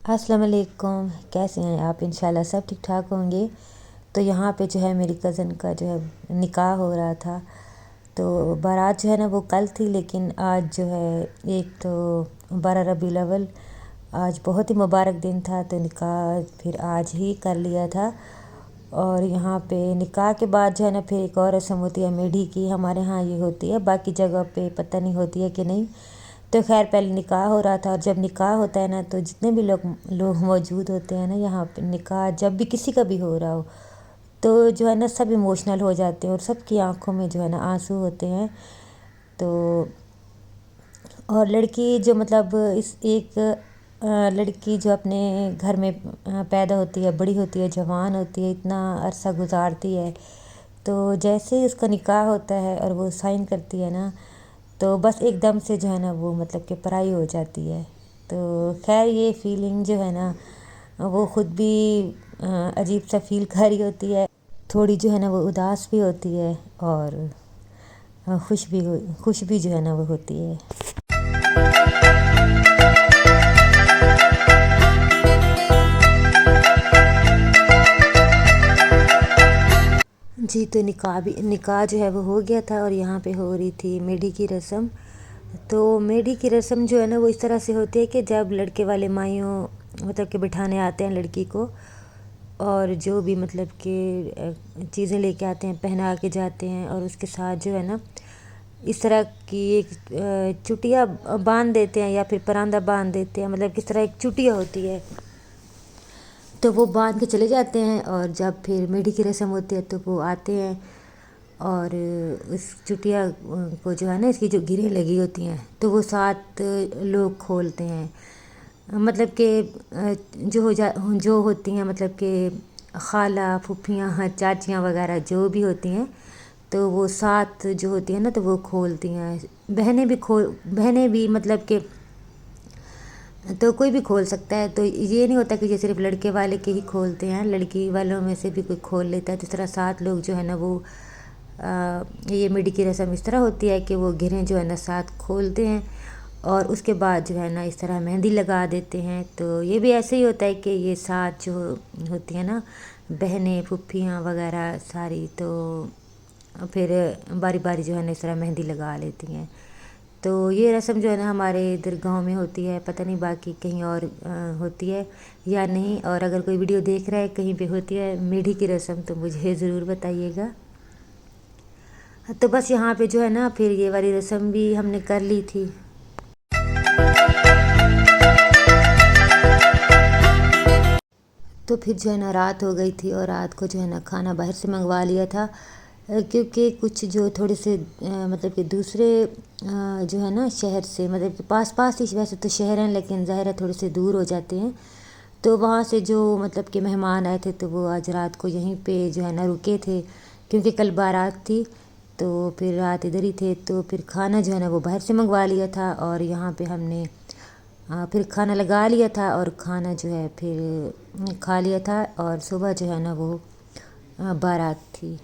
अस्सलाम वालेकुम। कैसे हैं आप? इंशाल्लाह सब ठीक ठाक होंगे। तो यहाँ पे जो है मेरी कज़न का जो है निकाह हो रहा था। तो बारात जो है ना वो कल थी, लेकिन आज जो है एक तो 12 रबीउल अव्वल आज बहुत ही मुबारक दिन था, तो निकाह फिर आज ही कर लिया था। और यहाँ पे निकाह के बाद जो है ना फिर एक और रस्म होती है मेढ़ी की। हमारे यहाँ ये होती है, बाकी जगह पे पता नहीं होती है कि नहीं। तो खैर पहले निकाह हो रहा था, और जब निकाह होता है ना तो जितने भी लोग लोग मौजूद होते हैं ना यहाँ पे, निकाह जब भी किसी का भी हो रहा हो तो जो है ना सब इमोशनल हो जाते हैं और सबकी आंखों में जो है ना आंसू होते हैं। तो और लड़की जो मतलब इस एक लड़की जो अपने घर में पैदा होती है, बड़ी होती है, जवान होती है, इतना अरसा गुजारती है, तो जैसे ही उसका निकाह होता है और वो साइन करती है ना, तो बस एकदम से जो है ना वो मतलब कि पराई हो जाती है। तो खैर ये फीलिंग जो है ना वो ख़ुद भी अजीब सा फील कर रही होती है। थोड़ी जो है ना वो उदास भी होती है, और खुश भी जो है ना वो होती है। जी, तो निकाह जो है वो हो गया था, और यहाँ पे हो रही थी मेढ़ी की रस्म। तो मेढ़ी की रस्म जो है ना वो इस तरह से होती है कि जब लड़के वाले माइयों मतलब कि बिठाने आते हैं लड़की को, और जो भी मतलब कि चीज़ें लेके आते हैं पहना के जाते हैं, और उसके साथ जो है ना इस तरह की एक चुटिया बांध देते हैं या फिर परांदा बांध देते हैं, मतलब किस तरह एक चुटिया होती है, तो वो बांध के चले जाते हैं। और जब फिर मेढ़ी की रस्म होती है तो वो आते हैं, और उस चुटिया को जो है ना इसकी जो गिरें लगी होती हैं तो वो 7 लोग खोलते हैं। मतलब कि जो होती हैं मतलब कि खाला फूफियाँ चाचियाँ वगैरह जो भी होती हैं, तो वो 7 जो होती हैं ना तो वो खोलती हैं। बहनें भी मतलब कि तो कोई भी खोल सकता है। तो ये नहीं होता कि ये सिर्फ लड़के वाले के ही खोलते हैं, लड़की वालों में से भी कोई खोल लेता है। तो इस तरह 7 लोग जो है ना वो ये मेढ़ी की रस्म इस तरह होती है कि वो घेरें जो है ना 7 खोलते हैं, और उसके बाद जो है ना इस तरह मेहंदी लगा देते हैं। तो ये भी ऐसे ही होता है कि ये 7 जो होती हैं ना बहनें फूफियाँ वगैरह सारी, तो फिर बारी बारी जो है ना इस तरह मेहंदी लगा लेती हैं। तो ये रस्म जो है ना हमारे इधर गांव में होती है, पता नहीं बाकी कहीं और होती है या नहीं। और अगर कोई वीडियो देख रहा है कहीं पे होती है मेढ़ी की रस्म तो मुझे ज़रूर बताइएगा। तो बस यहाँ पे जो है ना फिर ये वाली रस्म भी हमने कर ली थी। तो फिर जो है ना रात हो गई थी, और रात को जो है ना खाना बाहर से मंगवा लिया था, क्योंकि कुछ जो थोड़े से मतलब कि दूसरे जो है ना शहर से, मतलब कि पास पास ही वैसे तो शहर हैं लेकिन ज़ाहिर है थोड़े से दूर हो जाते हैं, तो वहाँ से जो मतलब कि मेहमान आए थे तो वो आज रात को यहीं पे जो है ना रुके थे, क्योंकि कल बारात थी। तो फिर रात इधर ही थे, तो फिर खाना जो है ना वो बाहर से मंगवा लिया था, और यहाँ पे हमने फिर खाना लगा लिया था, और खाना जो है फिर खा लिया था। और सुबह जो है ना वो बारात थी।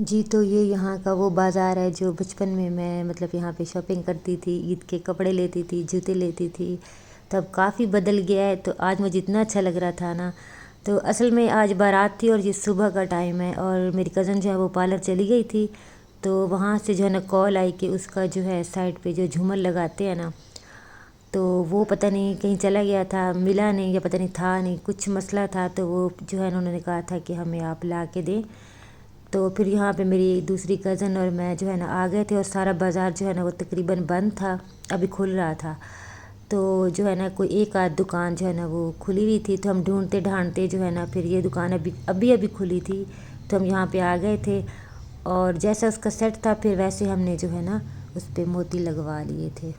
जी, तो ये यहाँ का वो बाज़ार है जो बचपन में मैं मतलब यहाँ पे शॉपिंग करती थी, ईद के कपड़े लेती थी, जूते लेती थी। तब काफ़ी बदल गया है, तो आज मुझे इतना अच्छा लग रहा था ना। तो असल में आज बारात थी, और ये सुबह का टाइम है, और मेरी कज़न जो है वो पार्लर चली गई थी। तो वहाँ से जो है ना कॉल आई कि उसका जो है साइड पे जो झूमर लगाते हैं ना, तो वो पता नहीं कहीं चला गया था, मिला नहीं, या पता नहीं था नहीं, कुछ मसला था। तो वो जो है उन्होंने कहा था कि हमें आप ला के दें। तो फिर यहाँ पे मेरी दूसरी कज़न और मैं जो है ना आ गए थे, और सारा बाज़ार जो है ना वो तकरीबन बंद था, अभी खुल रहा था। तो जो है ना कोई एक आध दुकान जो है ना वो खुली हुई थी, तो हम ढूंढते ढांढते जो है ना फिर ये दुकान अभी खुली थी, तो हम यहाँ पे आ गए थे। और जैसा उसका सेट था फिर वैसे हमने जो है ना उस पर मोती लगवा लिए थे।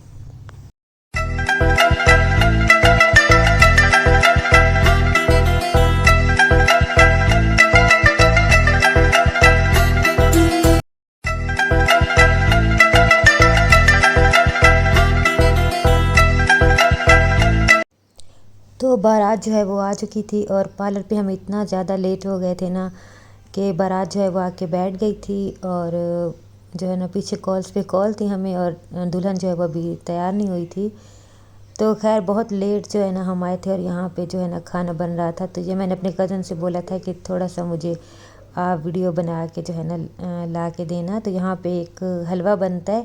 तो बारात जो है वो आ चुकी थी, और पार्लर पे हम इतना ज़्यादा लेट हो गए थे ना कि बारात जो है वो आके बैठ गई थी और जो है ना पीछे कॉल्स पे कॉल थी हमें और दुल्हन जो है वो अभी तैयार नहीं हुई थी। तो खैर बहुत लेट जो है ना हम आए थे और यहाँ पे जो है ना खाना बन रहा था। तो ये मैंने अपने कज़न से बोला था कि थोड़ा सा मुझे आप वीडियो बना के जो है ना ला के देना। तो यहाँ पे एक हलवा बनता है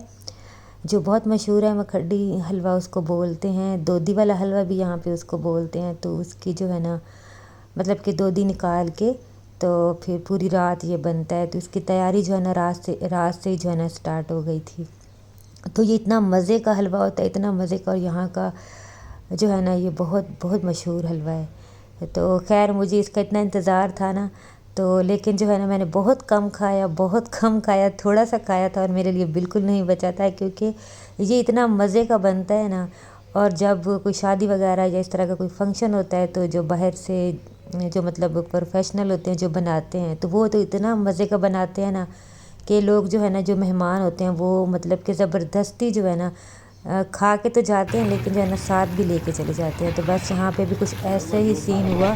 जो बहुत मशहूर है, मखड्डी हलवा उसको बोलते हैं, दोधी वाला हलवा भी यहाँ पे उसको बोलते हैं। तो उसकी जो है ना मतलब कि दोधी निकाल के तो फिर पूरी रात ये बनता है। तो इसकी तैयारी जो है ना रात से ही जो है ना स्टार्ट हो गई थी। तो ये इतना मज़े का हलवा होता है, इतना मज़े का, और यहाँ का जो है ना ये बहुत बहुत मशहूर हलवा है। तो खैर मुझे इसका इतना इंतज़ार था ना, तो लेकिन जो है ना मैंने बहुत कम खाया, थोड़ा सा खाया था और मेरे लिए बिल्कुल नहीं बचा था, क्योंकि ये इतना मज़े का बनता है ना। और जब कोई शादी वगैरह या इस तरह का कोई फंक्शन होता है तो जो बाहर से जो मतलब प्रोफेशनल होते हैं जो बनाते हैं, तो वो तो इतना मज़े का बनाते हैं ना कि लोग जो है ना जो मेहमान होते हैं वो मतलब कि ज़बरदस्ती जो है ना खा के तो जाते हैं, लेकिन जो है ना साथ भी लेके चले जाते हैं। तो बस यहाँ पे भी कुछ ऐसे ही सीन हुआ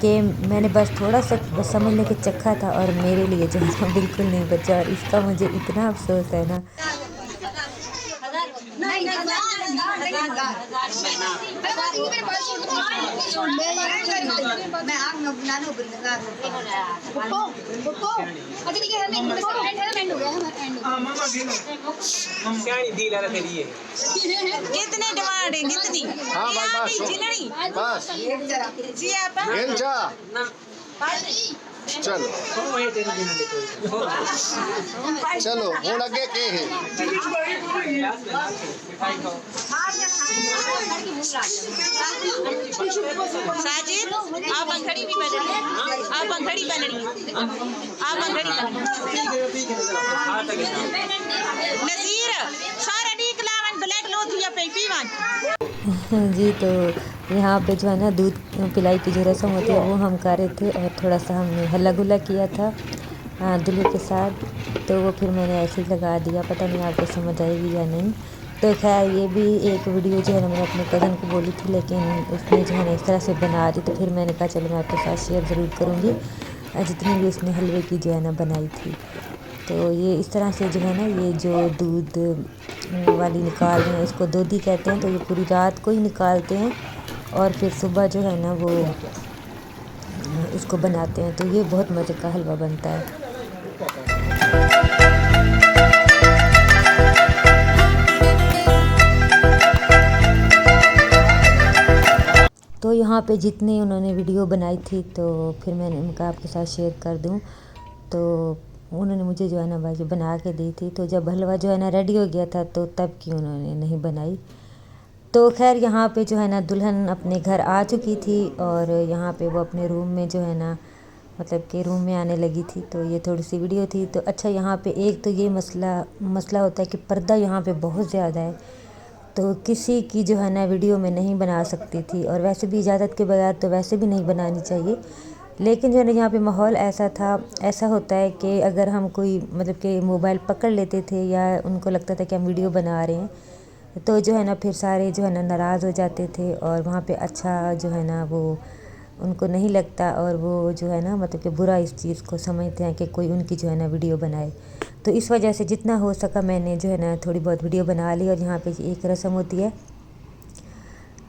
कि मैंने बस थोड़ा सा बस समझ लें कि चखा था और मेरे लिए जो है ना बिल्कुल नहीं बचा, और इसका मुझे इतना अफसोस है ना। कितने डिमांड है कितनी? हाँ भाई बस जी आप चलो चलो हूँ अगे के है साजिद आप अंगड़ी भी बन रही है, आप अंगड़ी बन रही है, आप अंगड़ी नजीर सारा डी कलावन ब्लैक लो दिया पे पीवान जी तो यहाँ पे जो है ना दूध पिलाई की जो रस्म होती है वो हम कर रहे थे, और थोड़ा सा हमने हल्ला गुल्ला किया था दूल्हे के साथ। तो वो फिर मैंने ऐसे ही लगा दिया, पता नहीं आपको समझ आएगी या नहीं। तो खैर ये भी एक वीडियो जो है ना मैंने अपने कज़न को बोली थी, लेकिन उसने जो है ना इस तरह से बना दी, तो फिर मैंने कहा चलो मैं आपके साथ शेयर ज़रूर करूँगी जितनी भी उसने हलवे की जो है ना बनाई थी। तो ये इस तरह से जो है ना ये जो दूध वाली निकाल रहे हैं इसको दोधी कहते हैं। तो ये पूरी रात को ही निकालते हैं और फिर सुबह जो है ना वो इसको बनाते हैं। तो ये बहुत मज़े का हलवा बनता है। तो यहाँ पे जितने उन्होंने वीडियो बनाई थी तो फिर मैंने उनका आपके साथ शेयर कर दूँ। तो उन्होंने मुझे जो है ना भाई बना के दी थी। तो जब हलवा जो है ना रेडी हो गया था तो तब की उन्होंने नहीं बनाई। तो खैर यहाँ पे जो है ना दुल्हन अपने घर आ चुकी थी और यहाँ पे वो अपने रूम में जो है ना मतलब कि रूम में आने लगी थी। तो ये थोड़ी सी वीडियो थी। तो अच्छा यहाँ पे एक तो ये मसला होता है कि पर्दा यहाँ पे बहुत ज़्यादा है, तो किसी की जो है ना वीडियो में नहीं बना सकती थी, और वैसे भी इजाज़त के बगैर तो वैसे भी नहीं बनानी चाहिए। लेकिन जो है ना यहाँ पे माहौल ऐसा होता है कि अगर हम कोई मतलब कि मोबाइल पकड़ लेते थे या उनको लगता था कि हम वीडियो बना रहे हैं, तो जो है ना फिर सारे जो है ना नाराज़ हो जाते थे और वहाँ पे अच्छा जो है ना वो उनको नहीं लगता, और वो जो है ना मतलब कि बुरा इस चीज़ को समझते हैं कि कोई उनकी जो है ना वीडियो बनाए। तो इस वजह से जितना हो सका मैंने जो है ना थोड़ी बहुत वीडियो बना ली। और यहाँ पे एक रस्म होती है,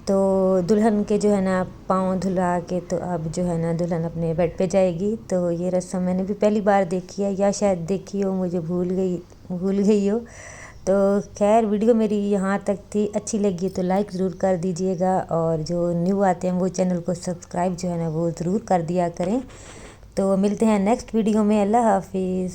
तो दुल्हन के जो है ना पाँव धुला के तो अब जो है ना दुल्हन अपने बेड पे जाएगी। तो ये रस्म मैंने भी पहली बार देखी है, या शायद देखी हो, मुझे भूल गई हो। तो खैर वीडियो मेरी यहाँ तक थी, अच्छी लगी तो लाइक ज़रूर कर दीजिएगा, और जो न्यू आते हैं वो चैनल को सब्सक्राइब जो है ना वो ज़रूर कर दिया करें। तो मिलते हैं नेक्स्ट वीडियो में। अल्लाह हाफिज़।